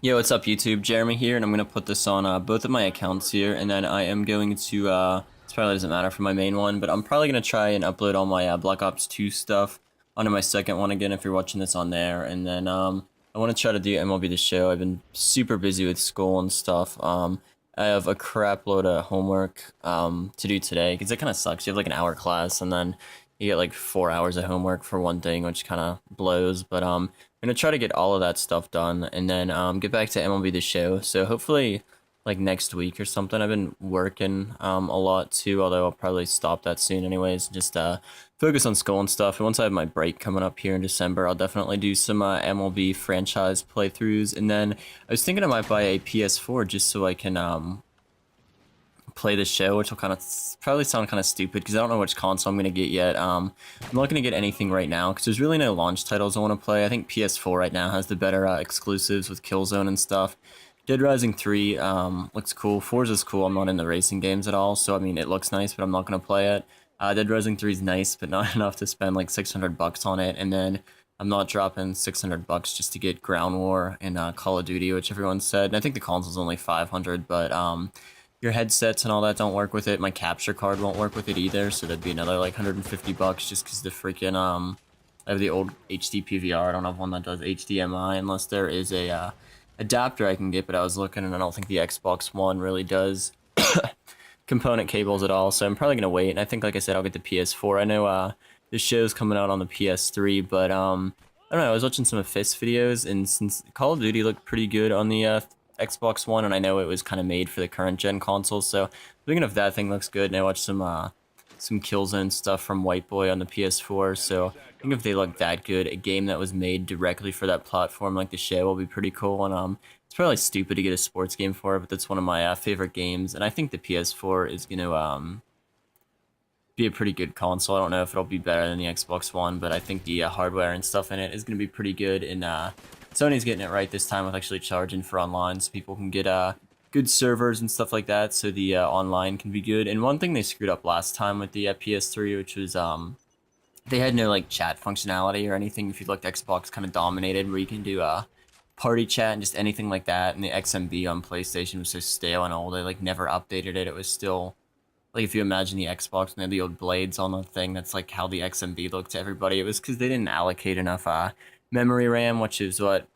Yo, what's up, YouTube? Jeremy here, and I'm gonna put this on both of my accounts here, and then I am going to, this probably doesn't matter for my main one, but I'm probably gonna try and upload all my Black Ops 2 stuff onto my second one again if you're watching this on there, and then, I want to try to do MLB The Show. I've been super busy with school and stuff. I have a crap load of homework, to do today, because it kind of sucks. You have like an hour class, and then you get like 4 hours of homework for one thing, which kind of blows, but, I'm gonna try to get all of that stuff done and then get back to MLB The Show. So hopefully, like next week or something. I've been working a lot too, although I'll probably stop that soon anyways. Just focus on school and stuff. And once I have my break coming up here in December, I'll definitely do some MLB franchise playthroughs. And then I was thinking I might buy a PS4 just so I can play the show, which will kind of probably sound kind of stupid because I don't know which console I'm going to get yet. I'm not going to get anything right now because there's really no launch titles I want to play. I think PS4 right now has the better exclusives with Killzone and stuff. Dead Rising 3 looks cool. Forza's cool. I'm not in the racing games at all, so I mean, it looks nice, but I'm not going to play it. Dead Rising 3 is nice, but not enough to spend like 600 bucks on it. And then I'm not dropping 600 bucks just to get Ground War and Call of Duty, which everyone said. And I think the console's only 500, but your headsets and all that don't work with it. My capture card won't work with it either, so that'd be another like 150 bucks just because the freaking I have the old HD PVR. I don't have one that does HDMI unless there is a adapter I can get, but I was looking and I don't think the Xbox One really does component cables at all, so I'm probably gonna wait. And I think, like I said, I'll get the PS4. I know the show's coming out on the PS3, but I don't know. I was watching some of Fist videos, and since Call of Duty looked pretty good on the Xbox One, and I know it was kind of made for the current gen consoles. So thinking if that thing looks good, and I watched some Killzone stuff from White Boy on the PS4. So I think if they look that good, a game that was made directly for that platform like the show will be pretty cool. And it's probably stupid to get a sports game for it, but that's one of my favorite games. And I think the PS4 is gonna be a pretty good console. I don't know if it'll be better than the Xbox One, but I think the hardware and stuff in it is going to be pretty good. And Sony's getting it right this time with actually charging for online, so people can get good servers and stuff like that, so the online can be good. And one thing they screwed up last time with the PS3, which was they had no like chat functionality or anything. If you looked, Xbox kind of dominated where you can do party chat and just anything like that. And the XMB on PlayStation was so stale and old. They like never updated it. It was still like, if you imagine the Xbox and they had the old blades on the thing, that's like how the XMB looked to everybody. It was because they didn't allocate enough memory RAM, which is what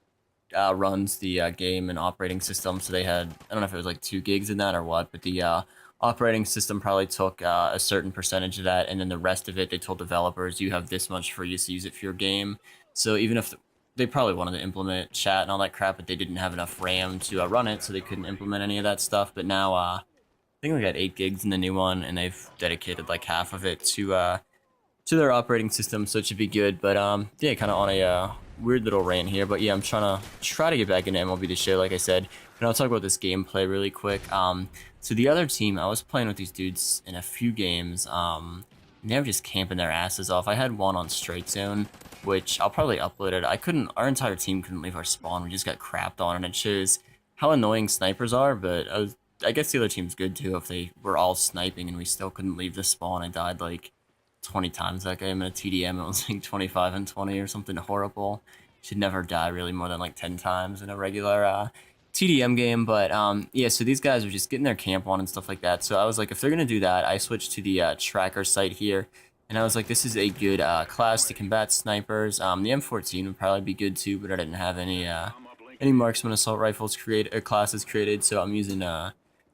runs the game and operating system. So they had, I don't know if it was like 2 gigs in that or what, but the operating system probably took a certain percentage of that, and then the rest of it, they told developers, you have this much for you to use it for your game. So even if they probably wanted to implement chat and all that crap, but they didn't have enough RAM to run it, so they couldn't implement any of that stuff. But now, I think we got 8 gigs in the new one, and they've dedicated like half of it to their operating system, so it should be good. But yeah, kind of on a weird little rant here. But yeah, I'm try to get back into MLB The Show, like I said. And I'll talk about this gameplay really quick. So the other team, I was playing with these dudes in a few games. And they were just camping their asses off. I had one on Straight Zone, which I'll probably upload it. Our entire team couldn't leave our spawn. We just got crapped on, and it shows how annoying snipers are. But I guess the other team's good too. If they were all sniping and we still couldn't leave the spawn, I died like 20 times that game in a TDM. It was like 25 and 20 or something horrible. Should never die really more than like 10 times in a regular TDM game. But yeah, so these guys are just getting their camp on and stuff like that. So I was like, if they're gonna do that, I switched to the tracker site here, and I was like, this is a good class to combat snipers. The M14 would probably be good too, but I didn't have any marksman assault rifles classes created, so I'm using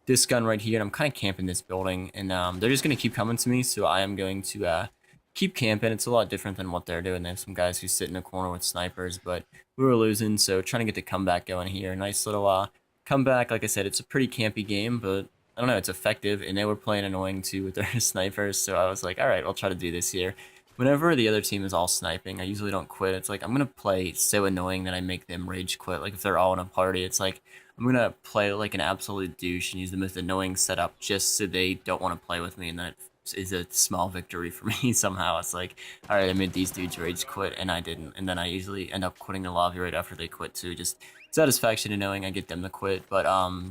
this gun right here, and I'm kind of camping this building, and they're just going to keep coming to me, so I am going to keep camping. It's a lot different than what they're doing. They have some guys who sit in a corner with snipers, but we were losing, so trying to get the comeback going here. Nice little comeback. Like I said, it's a pretty campy game, but I don't know, it's effective, and they were playing annoying too with their snipers, so I was like, alright, I'll try to do this here. Whenever the other team is all sniping, I usually don't quit. It's like, I'm going to play so annoying that I make them rage quit. Like, if they're all in a party, it's like, I'm gonna play like an absolute douche and use the most annoying setup just so they don't want to play with me, and that is a small victory for me somehow. It's like, alright, I made these dudes rage quit and I didn't, and then I usually end up quitting the lobby right after they quit too. Just satisfaction in knowing I get them to quit. But I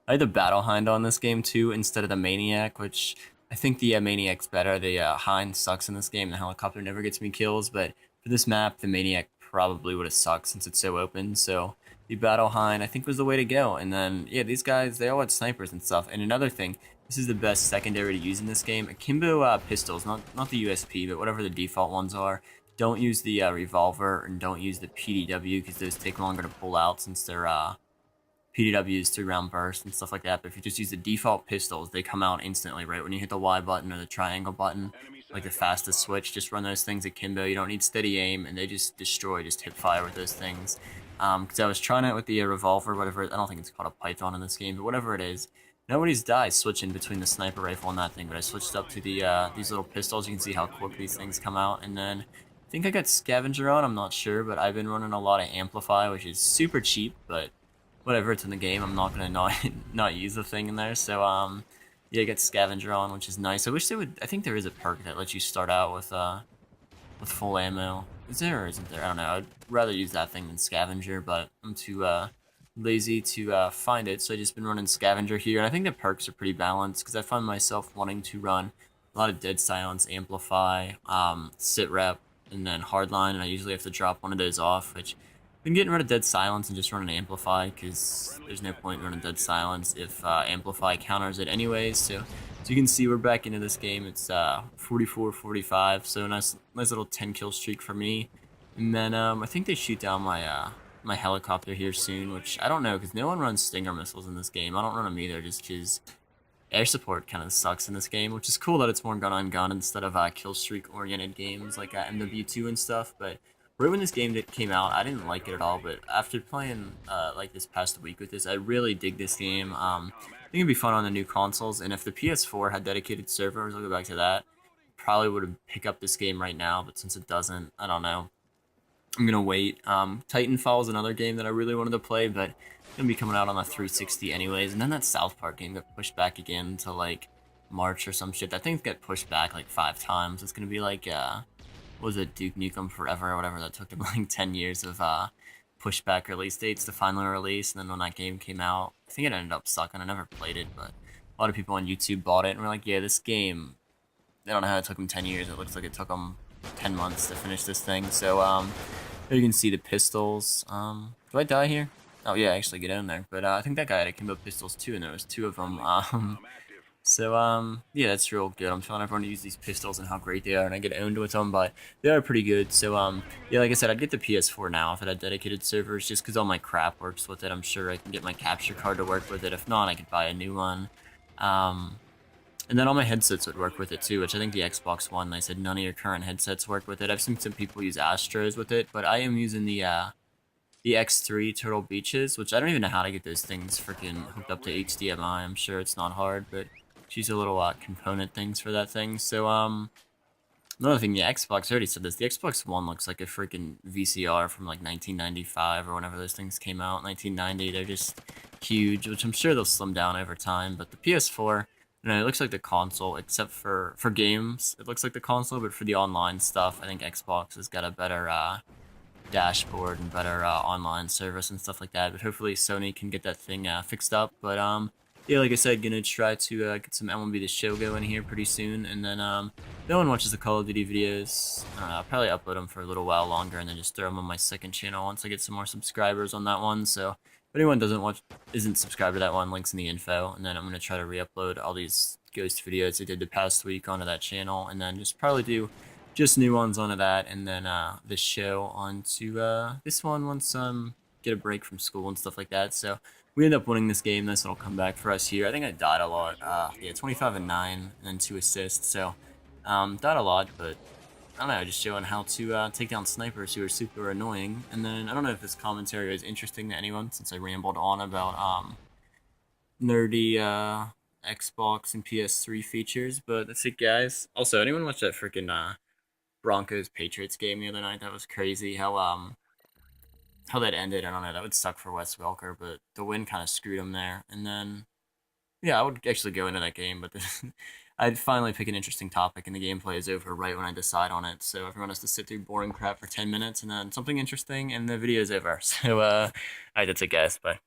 had the Battle Hind on this game too instead of the Maniac, which I think the Maniac's better. The Hind sucks in this game. The helicopter never gets me kills, but for this map, the Maniac probably would have sucked since it's so open. So the Battle Hind, I think was the way to go. And then, yeah, these guys, they all had snipers and stuff. And another thing, this is the best secondary to use in this game. Akimbo pistols, not the USP, but whatever the default ones are. Don't use the revolver and don't use the PDW because those take longer to pull out since they're PDWs 3-round burst and stuff like that. But if you just use the default pistols, they come out instantly, right? When you hit the Y button or the triangle button, like the fastest switch, just run those things akimbo. You don't need steady aim, and they just destroy, just hip fire with those things. Because I was trying it with the revolver, whatever. I don't think it's called a Python in this game, but whatever it is. Nobody's died switching between the sniper rifle and that thing, but I switched up to the these little pistols. You can see how quick these things come out, and then I think I got scavenger on. I'm not sure, but I've been running a lot of amplify, which is super cheap, but whatever, it's in the game. I'm not gonna not use the thing in there. So yeah, I get scavenger on, which is nice. I wish they would. I think there is a perk that lets you start out with full ammo. Is there or isn't there? I don't know. I'd rather use that thing than scavenger, but I'm too lazy to find it. So I just been running scavenger here, and I think the perks are pretty balanced because I find myself wanting to run a lot of dead silence, amplify, sit rep, and then hardline, and I usually have to drop one of those off, which I've been getting rid of dead silence and just running amplify because there's no point in running dead silence if amplify counters it anyways. So you can see we're back into this game. It's 44-45, so nice little 10 kill streak for me. And then I think they shoot down my my helicopter here soon, which I don't know because no one runs Stinger missiles in this game. I don't run them either just because air support kind of sucks in this game, which is cool that it's more gun on gun instead of kill streak oriented games like MW2 and stuff. But right when this game came out, I didn't like it at all. But after playing like this past week with this, I really dig this game. I think it'd be fun on the new consoles, and if the PS4 had dedicated servers, I'll go back to that. Probably would have picked up this game right now, but since it doesn't, I don't know. I'm gonna wait. Titanfall is another game that I really wanted to play, but it's gonna be coming out on the 360 anyways. And then that South Park game got pushed back again to like March or some shit. That thing's got pushed back like 5 times. It's gonna be like what was it, Duke Nukem Forever or whatever that took them like 10 years of pushback release dates to finally release. And then when that game came out, I think it ended up sucking. I never played it, but a lot of people on YouTube bought it and were like, yeah, this game, I don't know how it took them 10 years. It looks like it took them 10 months to finish this thing. So there you can see the pistols. Do I die here? Oh yeah, I actually get in there. But I think that guy had akimbo pistols too, and there was 2 of them. So yeah, that's real good. I'm telling everyone to use these pistols and how great they are, and I get owned with them, but they are pretty good. So yeah, like I said, I'd get the PS4 now if it had dedicated servers, just because all my crap works with it. I'm sure I can get my capture card to work with it. If not, I could buy a new one. And then all my headsets would work with it too, which I think the Xbox One, I said none of your current headsets work with it. I've seen some people use Astros with it, but I am using the X3 Turtle Beaches, which I don't even know how to get those things freaking hooked up to HDMI. I'm sure it's not hard, but she's a little component things for that thing. So another thing, the Xbox, I already said this, the Xbox One looks like a freaking VCR from like 1995 or whenever those things came out, 1990. They're just huge, which I'm sure they'll slim down over time. But the PS4, you know, it looks like the console, except for games. It looks like the console, but for the online stuff, I think Xbox has got a better dashboard and better online service and stuff like that. But hopefully Sony can get that thing fixed up. But yeah, like I said, gonna try to get some MLB The Show going here pretty soon. And then no one watches the Call of Duty videos. I don't know, I'll probably upload them for a little while longer and then just throw them on my second channel once I get some more subscribers on that one. So if anyone isn't subscribed to that one, links in the info. And then I'm going to try to re-upload all these ghost videos I did the past week onto that channel. And then just probably do just new ones onto that. And then the show onto this one once get a break from school and stuff like that. So we end up winning this game. Nice little comeback for us here. I think I died a lot. Yeah, 25-9 and then 2 assists. So died a lot, but I don't know, just showing how to take down snipers who are super annoying. And then I don't know if this commentary is interesting to anyone since I rambled on about nerdy Xbox and PS3 features, but that's it, guys. Also, anyone watch that freaking Broncos Patriots game the other night? That was crazy. How that ended, I don't know. That would suck for Wes Welker, but the win kind of screwed him there. And then yeah, I would actually go into that game, but I'd finally pick an interesting topic, and the gameplay is over right when I decide on it. So everyone has to sit through boring crap for 10 minutes, and then something interesting, and the video is over. So, alright, that's it, guys. Bye.